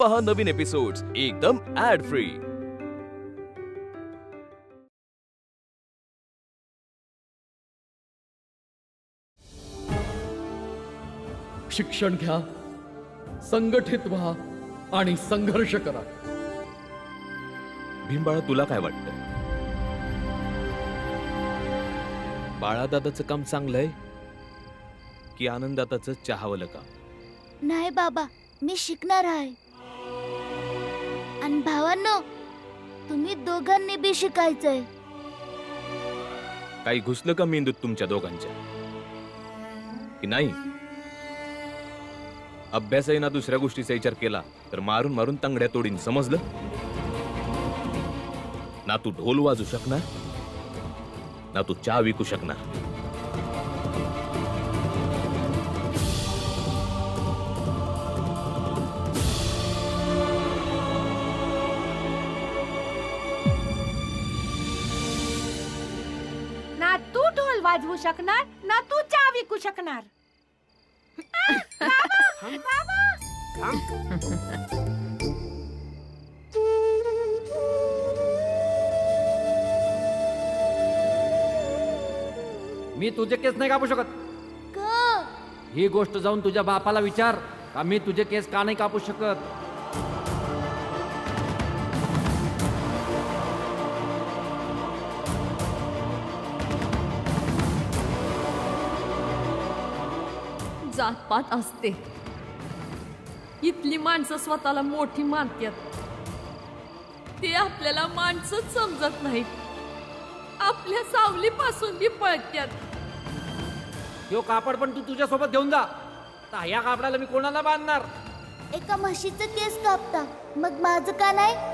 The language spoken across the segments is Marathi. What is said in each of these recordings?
पहा नवीन एपिसोड्स एकदम ऍड फ्री। शिक्षण घ्या, संघटित व्हा आणि संघर्ष करा। भीमबाळा, तुला काय वाटतं? बाळादादाचं काम चांगलंय की आनंदाताचं चहावलं काम? नाही बाबा, मी शिकणार आहे। आणि भावांनो, तुम्ही दोघांनी बी शिकायचंय। काही घुसलं का मेंदूत तुमच्या दोघांच्या की नाही? अभ्यासही ना दुसऱ्या गोष्टीचा विचार केला तर मारून मारून तंगड्या तोडीन, समजलं? ना तू ढोल वाजू शकणार ना तू चहा विकू शकणार। ना तू ढोल वाजवू शकणार ना तू चहा विकू शकणार। मी तुझे केस नाही कापू शकत। का? ही गोष्ट जाऊन तुझ्या बापाला विचार का मी तुझे केस का नाही कापू शकत। जातपात असते, इथली माणसं स्वतःला मोठी मानतात, ते आपल्याला माणसंच समजत नाहीत, आपल्या सावलीपासून बी पळतात। यो कापड पण तू तुझ्या सोबत घेऊन जा। या कापडाला मी कोणाला बांधणार? एका म्हशीचं केस कापता, मग माझं का नाही?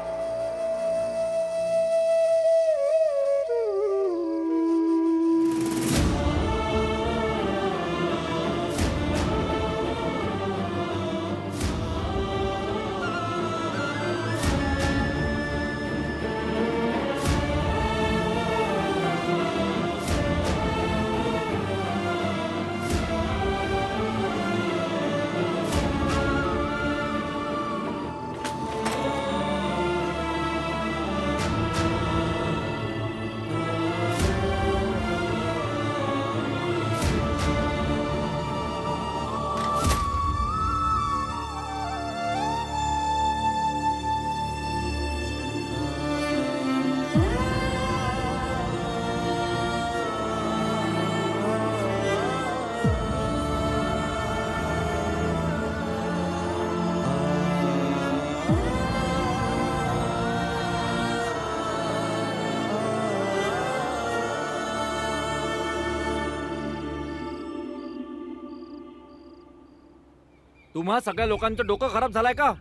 तुम्हा सगळ्या लोकांचं डोकं खराब झालंय का?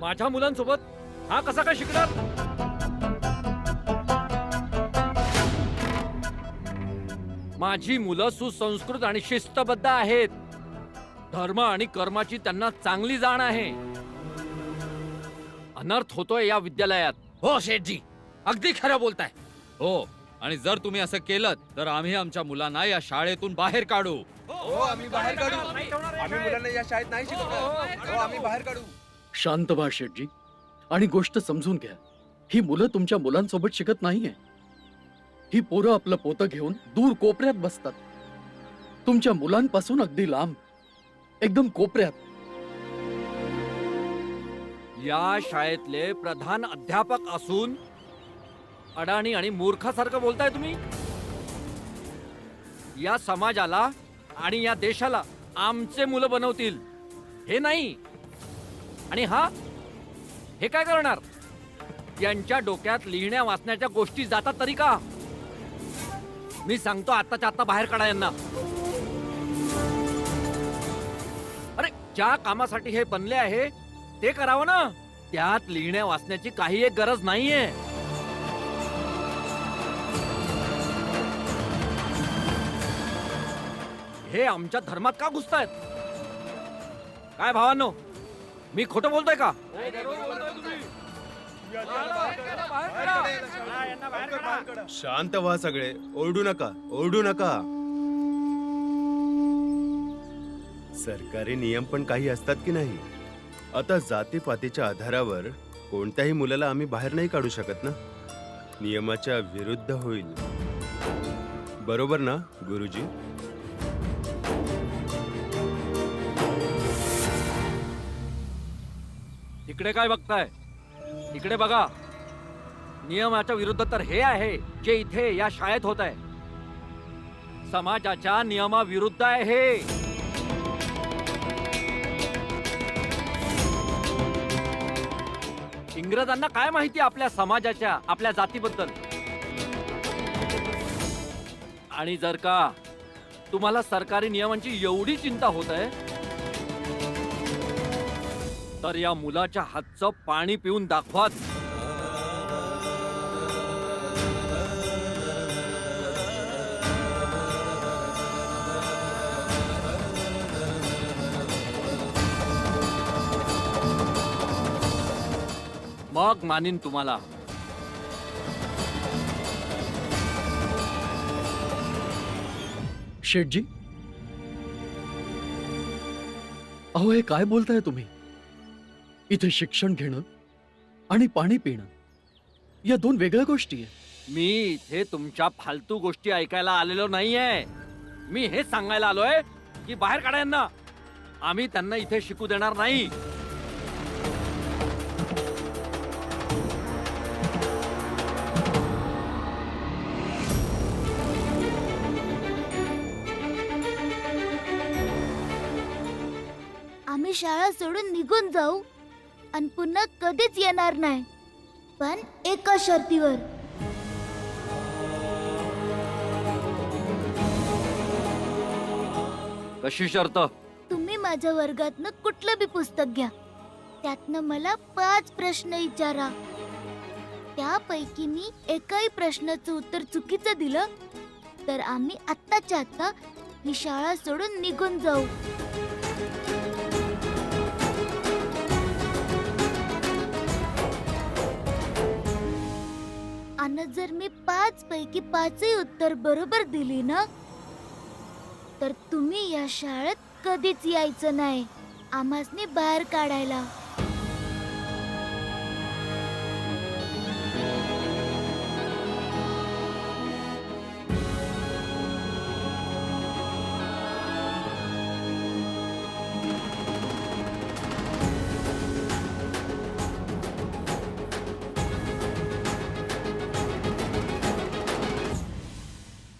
माझ्या मुलांसोबत हा कसा काय शिकणार? माझी मुलं सुसंस्कृत आणि शिस्तबद्ध आहेत। धर्म आणि कर्माची त्यांना चांगली जाण आहे। अनर्थ होतोय या विद्यालयात। हो शेठजी, अगदी खरं बोलताय। हो, आणि जर तुम्ही असं केलं तर आम्ही आमच्या मुलांना या शाळेतून बाहेर काढू। हो, आम्ही बाहेर काढू। आम्ही मुलांना या शाळेत नाही शिकवणार। हो, आम्ही बाहेर काढू। शांत व्हा शेठजी, आणि गोष्ट समजून घ्या। ही मुलं तुमच्या मुलांसोबत शिकत नाहीये। ही पोरं आपलं पोतं घेऊन दूर कोपऱ्यात बसतात, तुमच्या मुलांपासून अगदी लांब, एकदम कोपऱ्यात। या शाळेतले प्रधान अध्यापक असून अडाणी आणि मूर्खासारखं बोलताय तुम्ही। या समाजाला आणि या देशाला आमचे मुलं बनवतील हे नाही। आणि हे काय करणार? यांच्या डोक्यात लिहिण्या वाचण्याच्या गोष्टी जातात तरी का? मी सांगतो आत्ताच्या आत्ता बाहेर काढा यांना। अरे, ज्या कामासाठी हे बनले आहे ते करावं ना। त्यात लिहिण्या वाचण्याची काही एक गरज नाहीये। हे आमच्या धर्मात का घुसतायत? काय भावांनो, मी खोटं बोलतोय का? शांत व्हा सगळे, ओरडू नका, ओरडू नका। सरकारी नियम पण काही असतात की नाही? आता जातीपातीच्या आधारावर कोणत्याही मुलाला आम्ही बाहेर नाही काढू शकत ना. नियमाच्या विरुद्ध होईल. बरोबर ना गुरुजी? इकडे काय बघताय? इकडे बघा. नियमाच्या विरुद्ध तर हे आहे जे इथे या शाळेत होत आहे. समाजाच्या नियमाविरुद्ध आहे हे. इंग्रजांना काय माहिती आपल्या समाजाच्या, आपल्या जातीबद्दल? आणि जर का तुम्हाला सरकारी नियमांची एवढी चिंता होत आहे तर या मुलाच्या हातचं पाणी पिऊन दाखवा. मग मानीन तुम्हाला. शेठजी, अहो हे काय बोलताय तुम्ही? इथे शिक्षण घेणं आणि पाणी पिणं या दोन वेगळ्या गोष्टी आहेत. मी इथे तुमच्या फालतू गोष्टी ऐकायला आलेलो नाहीये. मी हे सांगायला आलोय की बाहेर काढा यांना. आम्ही त्यांना इथे शिकू देणार नाही. आम्ही शाळा सोडून निघून जाऊ आणि पुन्हा कधीच येणार नाही, पण एका शर्तीवर. कशी शर्त? तुम्ही माझ्या वर्गातनं कुठलं बी पुस्तक घ्या, त्यातनं मला 5 प्रश्न विचारा. त्यापैकी मी एकाही प्रश्नाचं उत्तर चुकीचं दिलं तर आम्ही आत्ताच्या आत्ता ही शाळा सोडून निघून जाऊ. आणि जर मी 5 पैकी 5ही उत्तर बरोबर दिली ना तर तुम्ही या शाळेत कधीच यायचं नाही, आम्हासनी बाहेर काढायला.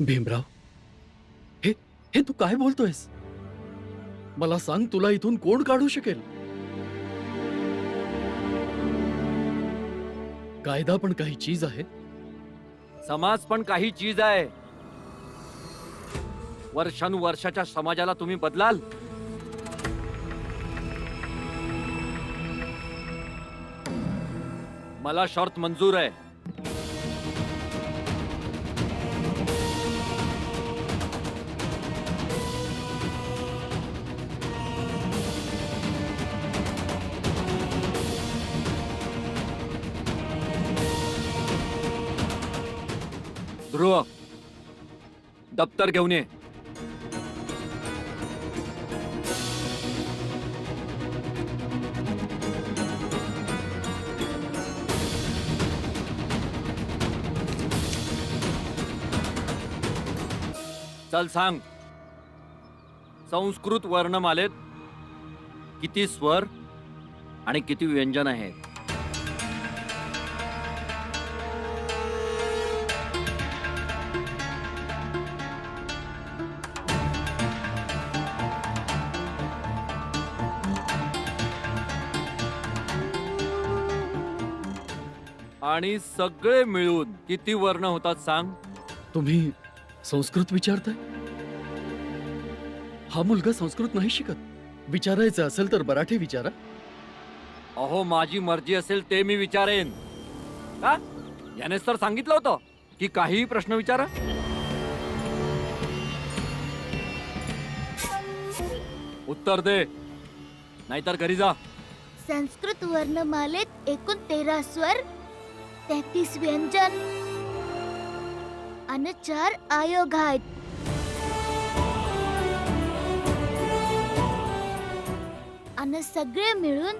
भीमराव, हे तू काय बोलतोयस? मला सांग, तुला इथून कोण काढू शकेल? कायदा पण काही चीज आहे, समाज पण काही चीज आहे. वर्षानुवर्षाच्या समाजाला तुम्ही बदलाल? मला शर्त मंजूर आहे. ध्रुव, दप्तर घेऊन ये. चल सांग, संस्कृत वर्णमालेत किती स्वर आणि किती व्यंजन आहेत? आणि सगळे मिळून किती वर्ण होतात सांग? तुम्ही संस्कृत विचारताय? हा मुलगा संस्कृत नाही शिकत. विचारायचं असेल तर मराठी विचारा. अहो, माझी मर्जी असेल ते मी विचारेन. का? यानेच तर सांगितलं होतं की काहीही प्रश्न विचारा. उत्तर दे, नाहीतर घरी जा. संस्कृत वर्णमालेत एकूण 13 स्वर, 33 व्यंजन आणि 4 आयोग आहेत. आणि सगळे मिळून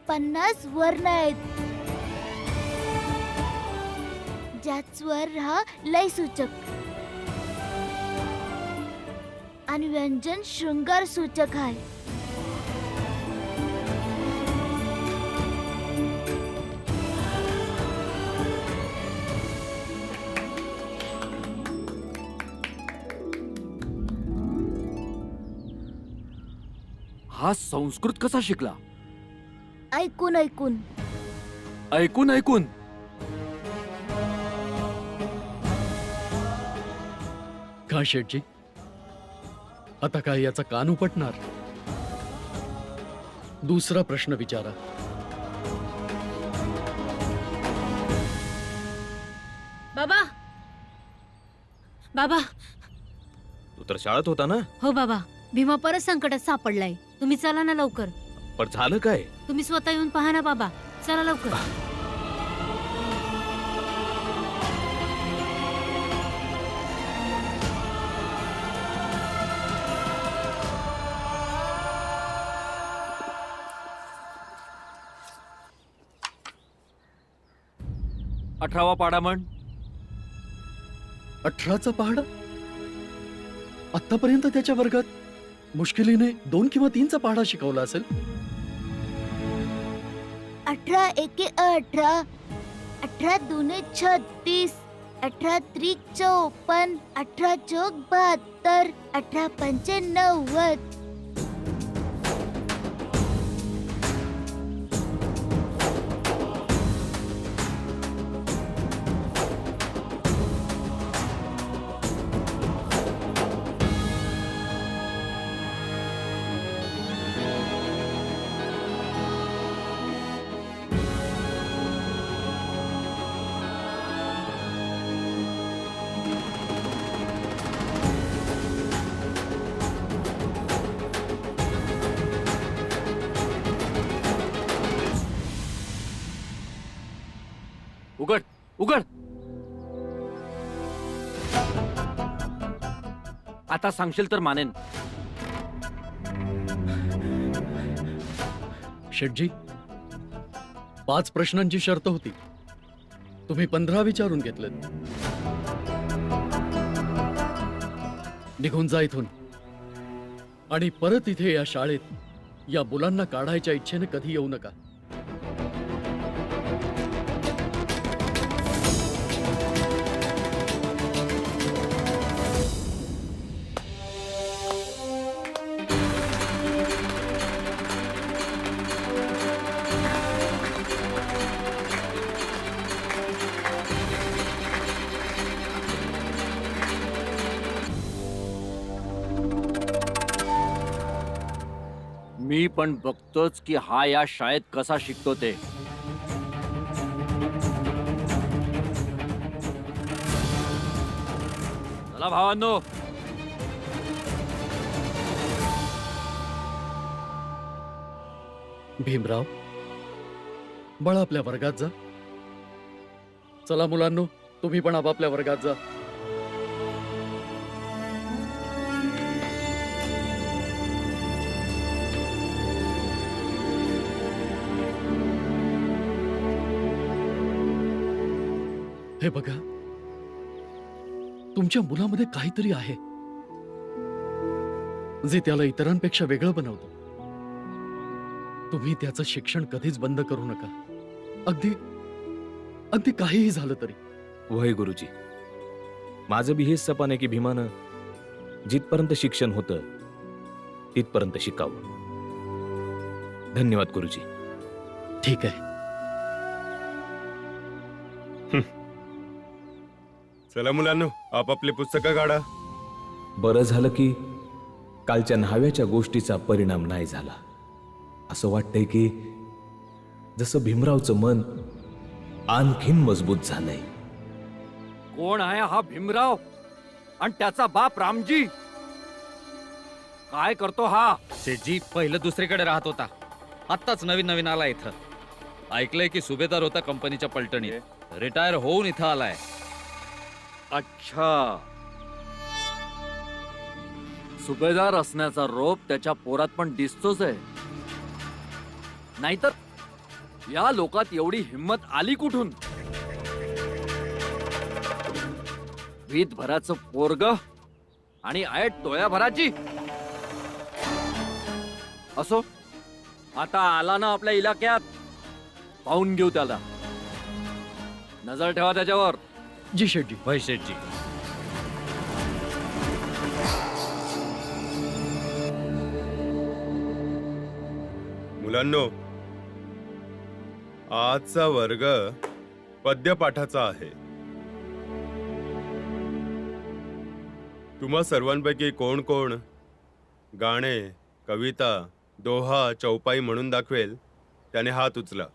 50 वर्ण आहेत, ज्यात स्वर हा लय सूचक आणि व्यंजन शृंगार सूचक आहे. हा संस्कृत कसा शिकला? ऐकून ऐकून. ऐकून ऐकून. का शेठजी, आता काय याचा कान उपटणार? दुसरा प्रश्न विचारा. बाबा, बाबा. तू तर शाळेत होता ना? हो बाबा, भीमा परत संकटात सापडलाय. तुम्ही चला ना लवकर. पण झालं काय? तुम्ही स्वतः येऊन पहा ना बाबा. चला लवकर. अठरावा पाडा म्हण. 18चा पहाडा? आतापर्यंत त्याच्या वर्गात मुश्किलीने 2 किंवा 3चा पहाडा शिकवला असेल. 18 एके 18, 18 दुने 36, 18 त्रिक 54, 18 चौक 72, 18 पंचे 90. उघड उघड. आता सांगशील तर मानेन. शेठजी, 5 प्रश्नांची शर्त होती. तुम्ही 15 विचारून घेतलेत. निघून जा इथून आणि परत इथे या शाळेत या मुलांना काढायच्या इच्छेने कधी येऊ नका. मी पण बघतोच की हा या शाळेत कसा शिकतो ते. चला भावांनो. भीमराव, बाळा आपल्या वर्गात जा. चला मुलांनो, तुम्ही पण आपापल्या वर्गात जा. हे बघा, तुमच्या मुलामध्ये काहीतरी आहे जे त्याला इतरांपेक्षा वेगळं बनवतं. तुम्ही त्याचं शिक्षण कधीच बंद करू नका, अगदी अगदी काहीही झालं तरी. वय गुरुजी, माझं बी हेच सपन आहे की भीमानं जिथपर्यंत शिक्षण होतं तिथपर्यंत शिकावं. धन्यवाद गुरुजी. ठीक आहे. चला मुलांनो, आपापले पुस्तकं काढा. बरं झालं की कालच्या न्हाव्याच्या गोष्टीचा परिणाम नाही झाला. असं वाटतंय की जसं भीमरावचं मन आणखीन मजबूत झालंय. कोण आहे हा भीमराव आणि त्याचा बाप रामजी? काय करतो हा? शेठजी पहिलं दुसरीकडे राहत होता, आत्ताच नवीन नवीन आला इथं. ऐकलंय की सुभेदार होता कंपनीच्या पलटणीत, रिटायर होऊन इथं आलाय. अच्छा, सुभेदार असण्याचा रोप त्याच्या पोरात पण दिसतोच आहे. नाहीतर या लोकात एवढी हिंमत आली कुठून? वीत भराचं पोरग आणि ऐट डोळ्याभराची. असो, आता आला ना आपल्या इलाक्यात, पाहून घेऊ त्याला. नजर ठेवा त्याच्यावर. जी शेठजी. भाई शेठजी. मुलांनो, आजचा वर्ग पद्यपाठाचा आहे. तुम्हा सर्वांपैकी कोण कोण गाणे, कविता, दोहा, चौपाई म्हणून दाखवेल त्याने हात उचला.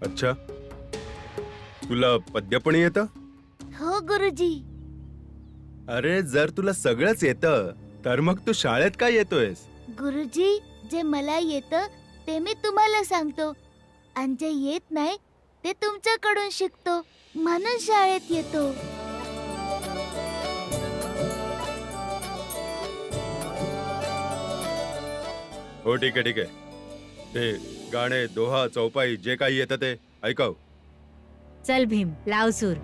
अच्छा, तुला पद्य पण येतं? हो गुरुजी. अरे, जर तुला सगळंच येतं तर मग तू शाळेत काय येतोयस? गुरुजी, जे मला येतं ते मी तुम्हाला सांगतो, आणि जे येत नाही ते तुमच्याकडून शिकतो, म्हणून शाळेत येतो. हो, ठीक आहे ठीक आहे. ते गाणे, दोहा, चौपाई जे काही येतं ते ऐकाव. चल भीम, लाव सूर.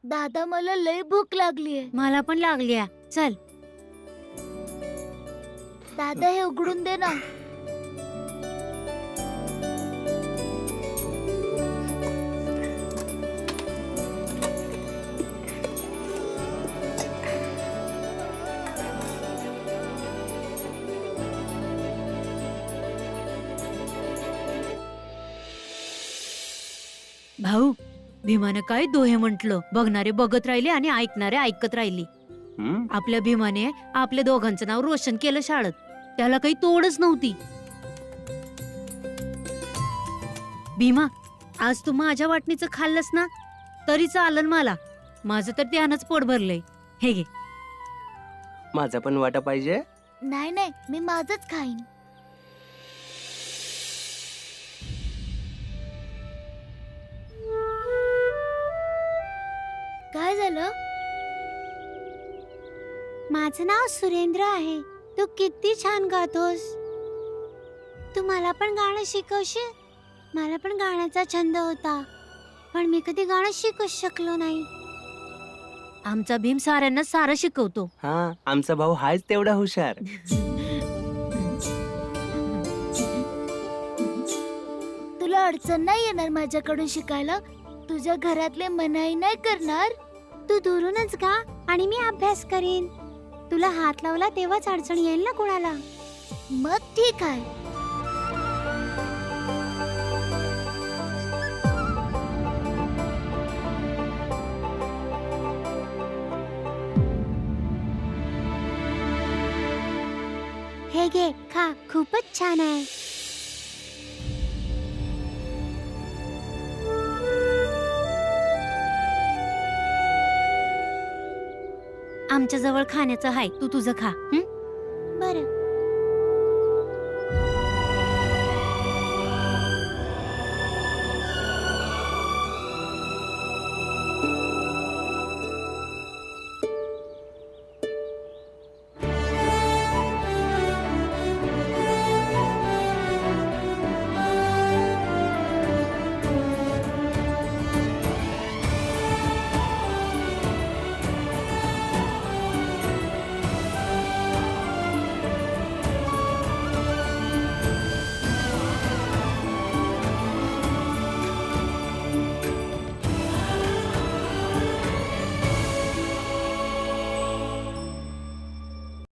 दादा, मला लय भूक लागलीये. मला पण लागली. चल दादा, हे उघडून दे ना. भाऊ, भीमाने काय दोहे म्हंटल. बघणारे बघत राहिले आणि ऐकणारे ऐकत राहिली. आपल्या भीमाने आपल्या दोघांचं नाव रोशन केलं शाळेत. त्याला काही तोडच नव्हती. भीमा, आज तू माझ्या वाटणीचं खाल्लंस ना तरी चालन मला. माझं तर त्यानंच पोट भरलंय. हे घे. माझा पण वाटा पाहिजे? नाही नाही, मी माझंच खाईन. काय झालं? माझं नाव सुरेंद्र आहे. तू किती छान गातोस. तू मला पण गाणं शिकवशील? मला पण गाण्याचा छंद होता, पण मी कधी गाणं शिकूच शकलो नाही. आमचा भीम साऱ्यांना सारं शिकवतो. हा, आमचा भाऊ हाच तेवढा हुशार. तुला अडचण नाही येणार माझ्याकडून शिकायला? तुझ्या घरातले मनाई नाही करणार? तू दुरूनच गा आणि मी अभ्यास करीन. तुला हात लावला तेव्हाच अडचण येईल ना कोणाला. मग ठीक आहे. हे घे खा, खूपच छान आहे. आमच्या जवळ खाण्याचं आहे, तू तुझं खा.